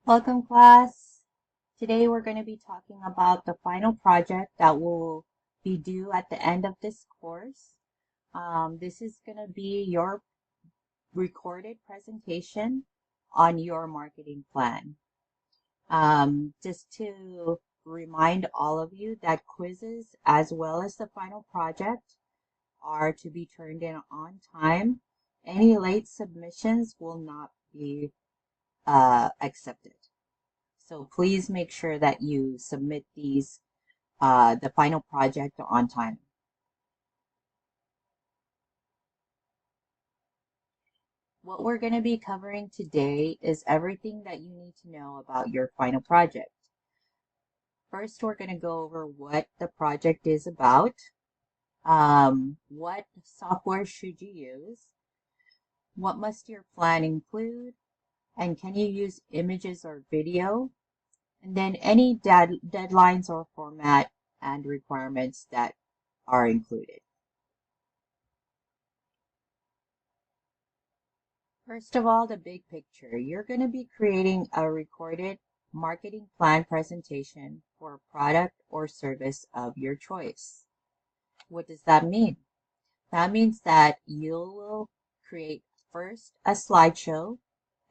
Welcome, class. Today we're going to be talking about the final project that will be due at the end of this course. This is going to be your recorded presentation on your marketing plan. Just to remind all of you that quizzes as well as the final project are to be turned in on time. Any late submissions will not be accepted. So please make sure that you submit the final project on time. What we're going to be covering today is everything that you need to know about your final project. First, we're going to go over what the project is about, what software should you use, what must your plan include, and can you use images or video, and then any deadlines or format and requirements that are included. First of all, the big picture. You're going to be creating a recorded marketing plan presentation for a product or service of your choice. What does that mean? That means that you will create first a slideshow,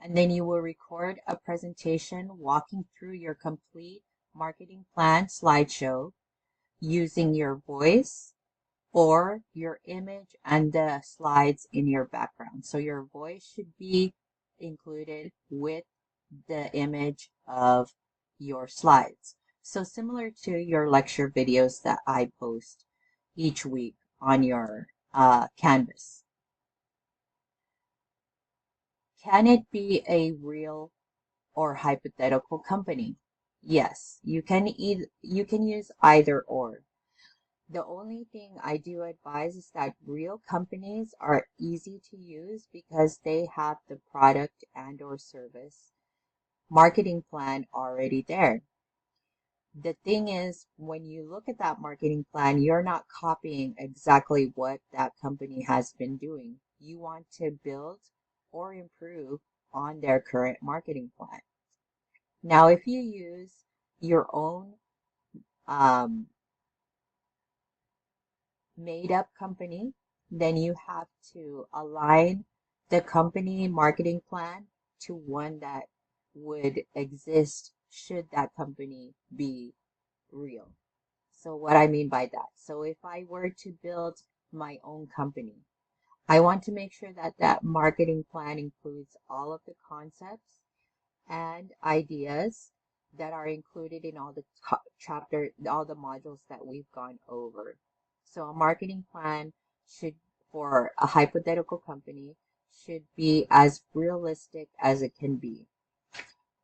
and then you will record a presentation walking through your complete marketing plan slideshow using your voice or your image and the slides in your background. So your voice should be included with the image of your slides. So similar to your lecture videos that I post each week on your Canvas. Can it be a real or hypothetical company? Yes, you can use either or. The only thing I do advise is that real companies are easy to use because they have the product and or service marketing plan already there. The thing is, when you look at that marketing plan, you're not copying exactly what that company has been doing. You want to build or improve on their current marketing plan. Now, if you use your own made up company, then you have to align the company marketing plan to one that would exist should that company be real. So what I mean by that, so if I were to build my own company, I want to make sure that that marketing plan includes all of the concepts and ideas that are included in all the all the modules that we've gone over. So a marketing plan should, for a hypothetical company, should be as realistic as it can be,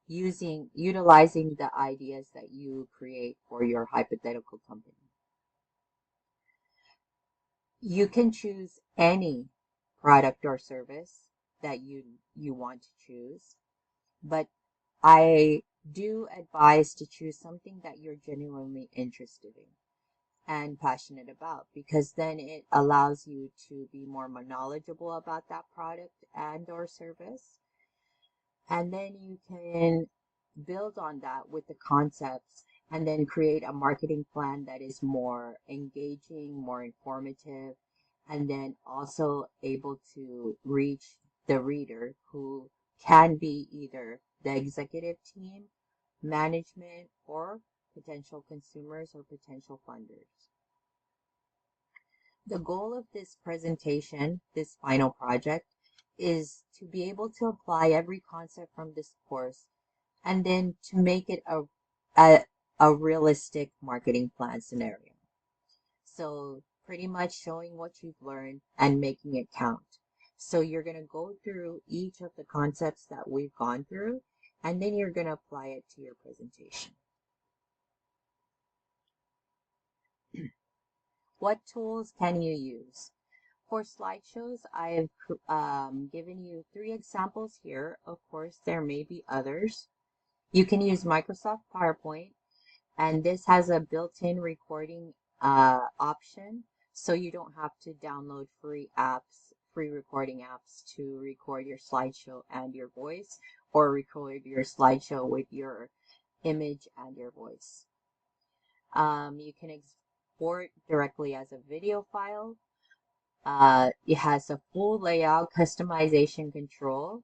utilizing the ideas that you create for your hypothetical company. You can choose any product or service that you want to choose, but I do advise to choose something that you're genuinely interested in and passionate about, because then it allows you to be more knowledgeable about that product and or service. And then you can build on that with the concepts and then create a marketing plan that is more engaging, more informative, and then also able to reach the reader, who can be either the executive team, management, or potential consumers or potential funders. The goal of this presentation, this final project, is to be able to apply every concept from this course and then to make it a realistic marketing plan scenario. So pretty much showing what you've learned and making it count. So you're going to go through each of the concepts that we've gone through, and then you're going to apply it to your presentation. What tools can you use? For slideshows, I have given you 3 examples here. Of course, there may be others. You can use Microsoft PowerPoint, and this has a built-in recording option, so you don't have to download free apps free recording apps to record your slideshow and your voice, or record your slideshow with your image and your voice. You can export directly as a video file. It has a full layout customization control,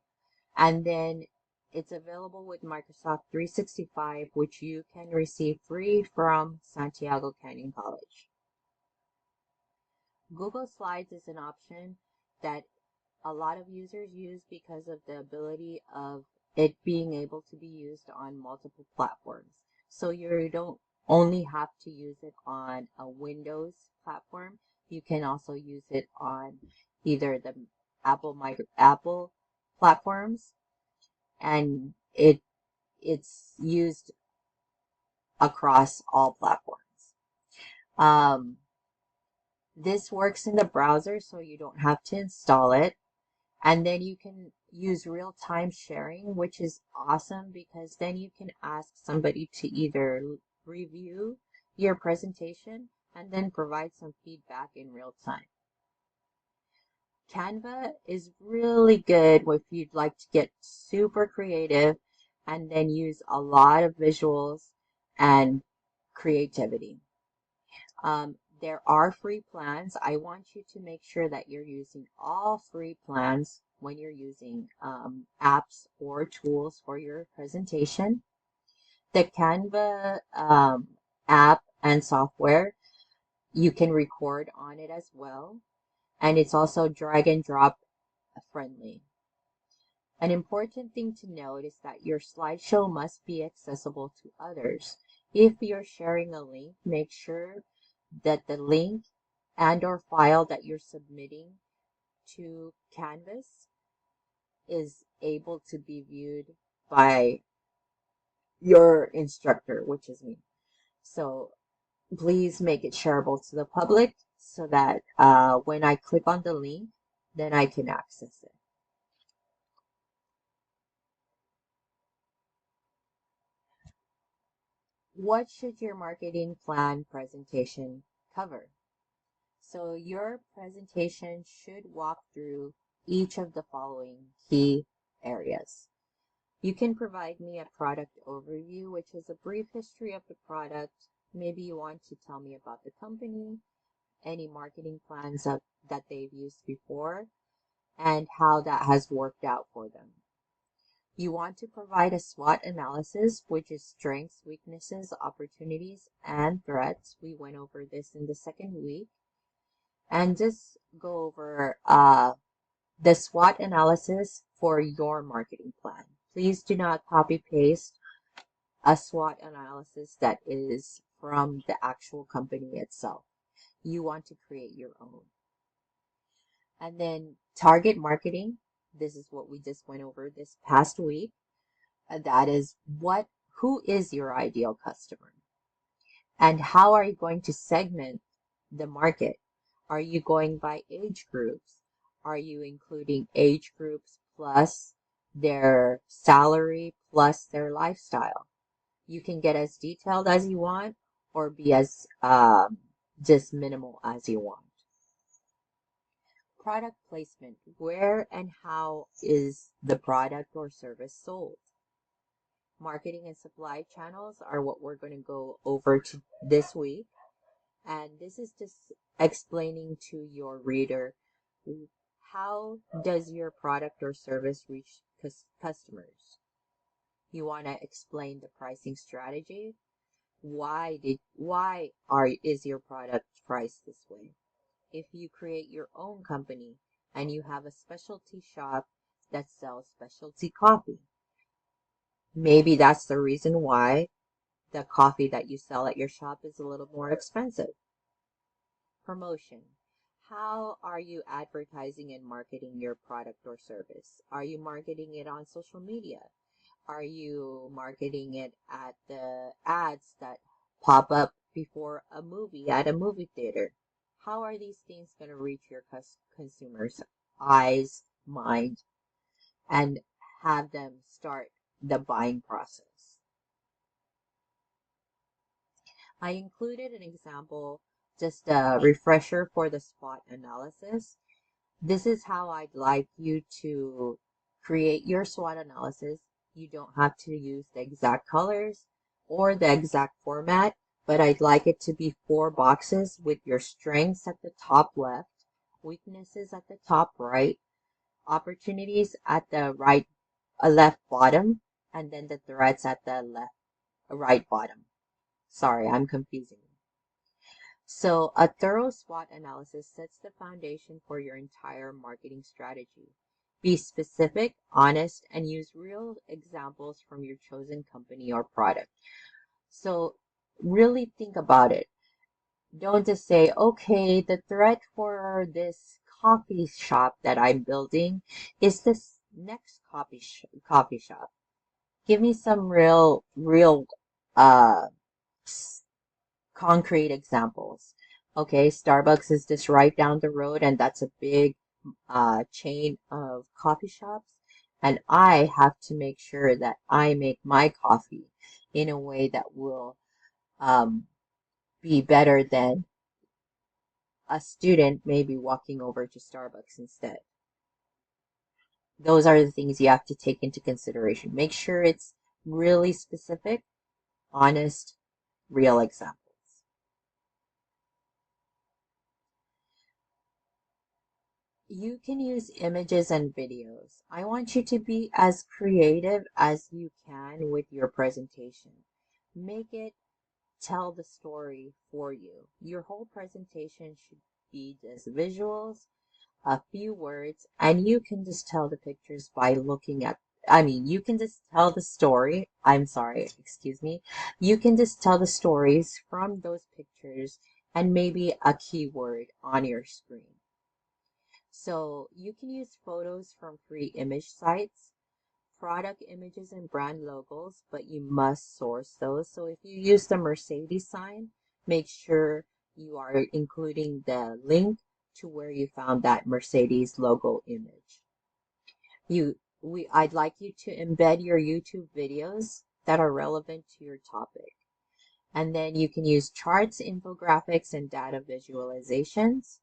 and then it's available with Microsoft 365, which you can receive free from Santiago Canyon College. Google Slides is an option that a lot of users use because of the ability of it being able to be used on multiple platforms. So you don't only have to use it on a Windows platform. You can also use it on either the Apple platforms, and it's used across all platforms. This works in the browser, so you don't have to install it. And then you can use real-time sharing, which is awesome because then you can ask somebody to either review your presentation and then provide some feedback in real time. Canva is really good if you'd like to get super creative and then use a lot of visuals and creativity. There are free plans. I want you to make sure that you're using all free plans when you're using apps or tools for your presentation. The Canva app and software, you can record on it as well. And it's also drag and drop friendly. An important thing to note is that your slideshow must be accessible to others. If you're sharing a link, make sure that the link and or file that you're submitting to Canvas is able to be viewed by your instructor, which is me. So please make it shareable to the public so that when I click on the link, then I can access it. What should your marketing plan presentation cover? So your presentation should walk through each of the following key areas. You can provide me a product overview, which is a brief history of the product. Maybe you want to tell me about the company, any marketing plans that they've used before, and how that has worked out for them. You want to provide a SWOT analysis, which is strengths, weaknesses, opportunities, and threats. We went over this in the second week. And just go over the SWOT analysis for your marketing plan. Please do not copy paste a SWOT analysis that is from the actual company itself. You want to create your own. And then target marketing. This is what we just went over this past week. That is who is your ideal customer? And how are you going to segment the market? Are you going by age groups? Are you including age groups plus their salary plus their lifestyle? You can get as detailed as you want or be as just minimal as you want. Product placement. Where and how is the product or service sold? Marketing and supply channels are what we're going to go over this week. And this is just explaining to your reader how does your product or service reach customers. You want to explain the pricing strategy. Why is your product priced this way? If you create your own company and you have a specialty shop that sells specialty coffee, maybe that's the reason why the coffee that you sell at your shop is a little more expensive. Promotion. How are you advertising and marketing your product or service? Are you marketing it on social media? Are you marketing it at the ads that pop up before a movie at a movie theater? How are these things going to reach your consumers' eyes, mind, and have them start the buying process? I included an example, just a refresher for the SWOT analysis. This is how I'd like you to create your SWOT analysis. You don't have to use the exact colors or the exact format, but I'd like it to be 4 boxes with your strengths at the top left, weaknesses at the top right, opportunities at the left bottom, and then the threats at the right bottom. Sorry, I'm confusing. So a thorough SWOT analysis sets the foundation for your entire marketing strategy. Be specific, honest, and use real examples from your chosen company or product. So really think about it. Don't just say, okay, the threat for this coffee shop that I'm building is this next coffee shop. Give me some real uh concrete examples. Okay, Starbucks is just right down the road, and that's a big chain of coffee shops. And I have to make sure that I make my coffee in a way that will um, be better than a student maybe walking over to Starbucks instead. Those are the things you have to take into consideration. Make sure it's really specific, honest, real examples. You can use images and videos. I want you to be as creative as you can with your presentation. Make it tell the story for you. Your whole presentation should be just visuals, a few words, and you can just tell the pictures by looking at, you can just tell the story. I'm sorry, excuse me. You can just tell the stories from those pictures and maybe a keyword on your screen. So you can use photos from free image sites, product images and brand logos, but you must source those. So if you use the Mercedes sign, make sure you are including the link to where you found that Mercedes logo image. I'd like you to embed your YouTube videos that are relevant to your topic. And then you can use charts, infographics, and data visualizations.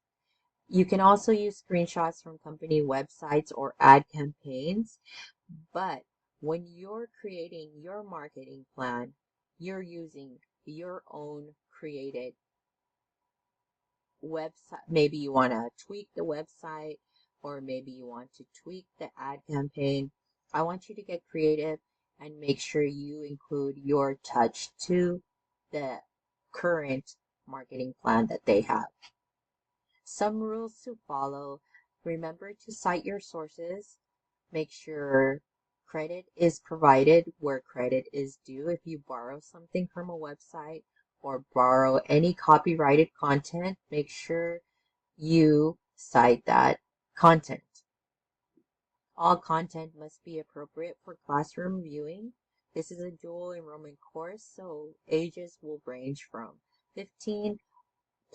You can also use screenshots from company websites or ad campaigns, but when you're creating your marketing plan, you're using your own created website. Maybe you want to tweak the website, or maybe you want to tweak the ad campaign. I want you to get creative and make sure you include your touch to the current marketing plan that they have. Some rules to follow. Remember to cite your sources. Make sure credit is provided where credit is due. If you borrow something from a website or borrow any copyrighted content, make sure you cite that content. All content must be appropriate for classroom viewing. This is a dual enrollment course, so ages will range from 15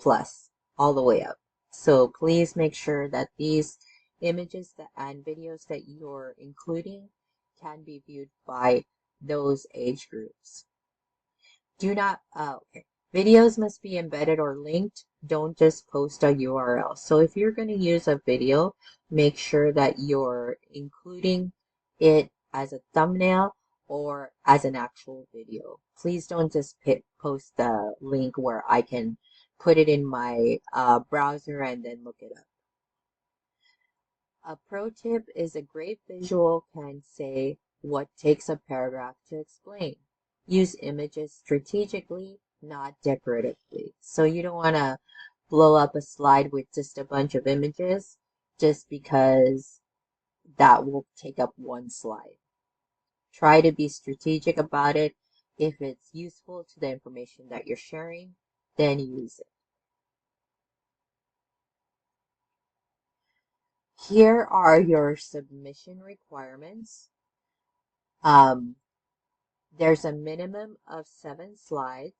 plus all the way up. So please make sure that these images and videos that you're including can be viewed by those age groups. Do not, okay. Videos must be embedded or linked. Don't just post a URL. So if you're going to use a video, make sure that you're including it as a thumbnail or as an actual video. Please don't just post the link where I can put it in my browser and then look it up. A pro tip is a great visual can say what takes a paragraph to explain. Use images strategically, not decoratively. So you don't want to blow up a slide with just a bunch of images just because that will take up one slide. Try to be strategic about it. If it's useful to the information that you're sharing, then use it. Here are your submission requirements. There's a minimum of 7 slides.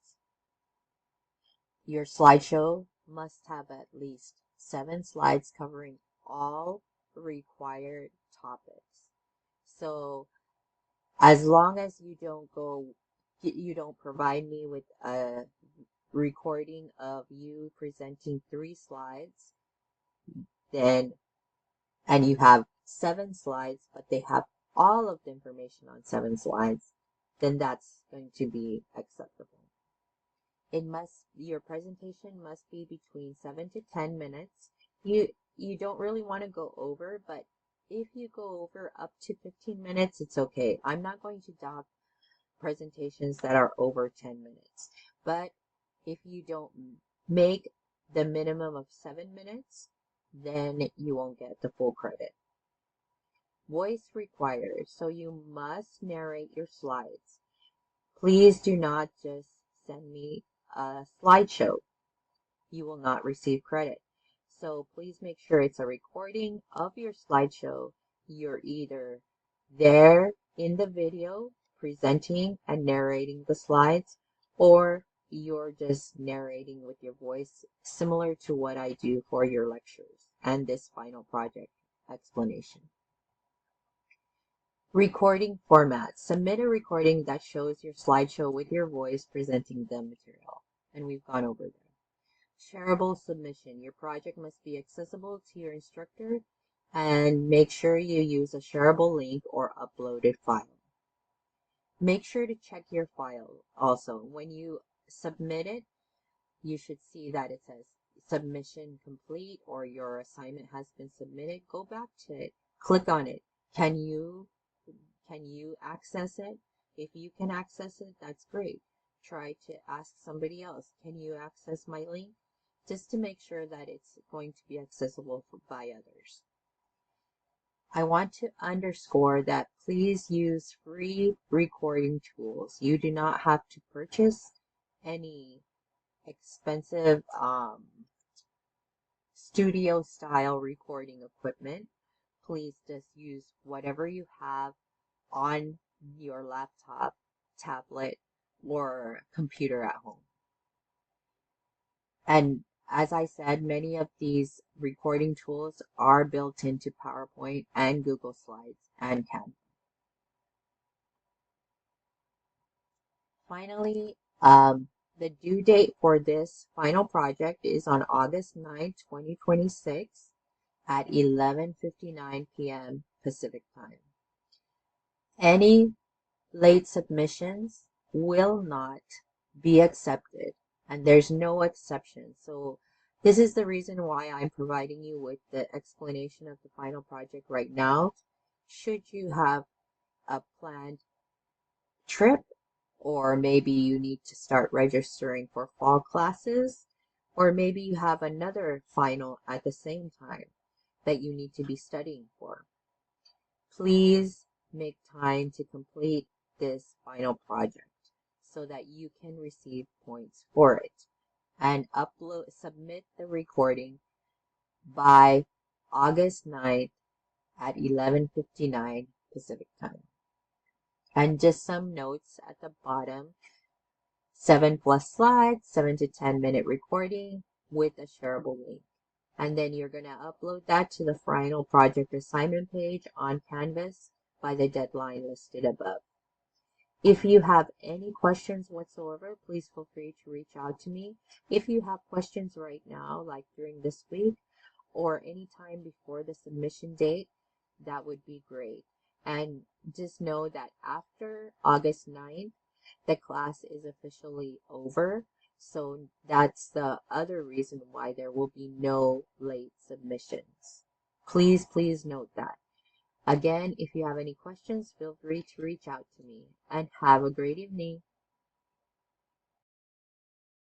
Your slideshow must have at least 7 slides covering all required topics. So as long as you don't provide me with a recording of you presenting 3 slides, then and you have 7 slides, but they have all of the information on 7 slides, then that's going to be acceptable. Your presentation must be between 7 to 10 minutes. You don't really want to go over, but if you go over up to 15 minutes, it's okay. I'm not going to dock presentations that are over 10 minutes. But if you don't make the minimum of 7 minutes, then you won't get the full credit. Voice required, so you must narrate your slides. Please do not just send me a slideshow. You will not receive credit. So please make sure it's a recording of your slideshow. You're either there in the video presenting and narrating the slides, or you're just narrating with your voice, similar to what I do for your lectures and this final project explanation. Recording format. Submit a recording that shows your slideshow with your voice presenting the material. And we've gone over that. Shareable submission. Your project must be accessible to your instructor, and make sure you use a shareable link or uploaded file. Make sure to check your file also. When you submit it, you should see that it says submission complete or your assignment has been submitted. Go back to it. Click on it. Can you access it? If you can access it, that's great. Try to ask somebody else, can you access my link? Just to make sure that it's going to be accessible by others. I want to underscore that please use free recording tools. You do not have to purchase any expensive studio style recording equipment. Please just use whatever you have on your laptop, tablet, or computer at home. And as I said, many of these recording tools are built into PowerPoint and Google Slides and Canva. Finally, the due date for this final project is on August 9, 2026 at 11:59 p.m. Pacific time. Any late submissions will not be accepted, and there's no exception. So this is the reason why I'm providing you with the explanation of the final project right now. Should you have a planned trip, or maybe you need to start registering for fall classes, or maybe you have another final at the same time that you need to be studying for, please make time to complete this final project so that you can receive points for it, and submit the recording by August 9th at 11:59 Pacific time. And just some notes at the bottom: 7+ slides, 7 to 10-minute recording with a shareable link. And then you're going to upload that to the final project assignment page on Canvas by the deadline listed above. If you have any questions whatsoever, please feel free to reach out to me. If you have questions right now, like during this week or any time before the submission date, that would be great. And just know that after August 9th, the class is officially over. So that's the other reason why there will be no late submissions. Please note that. Again, if you have any questions, feel free to reach out to me, and have a great evening.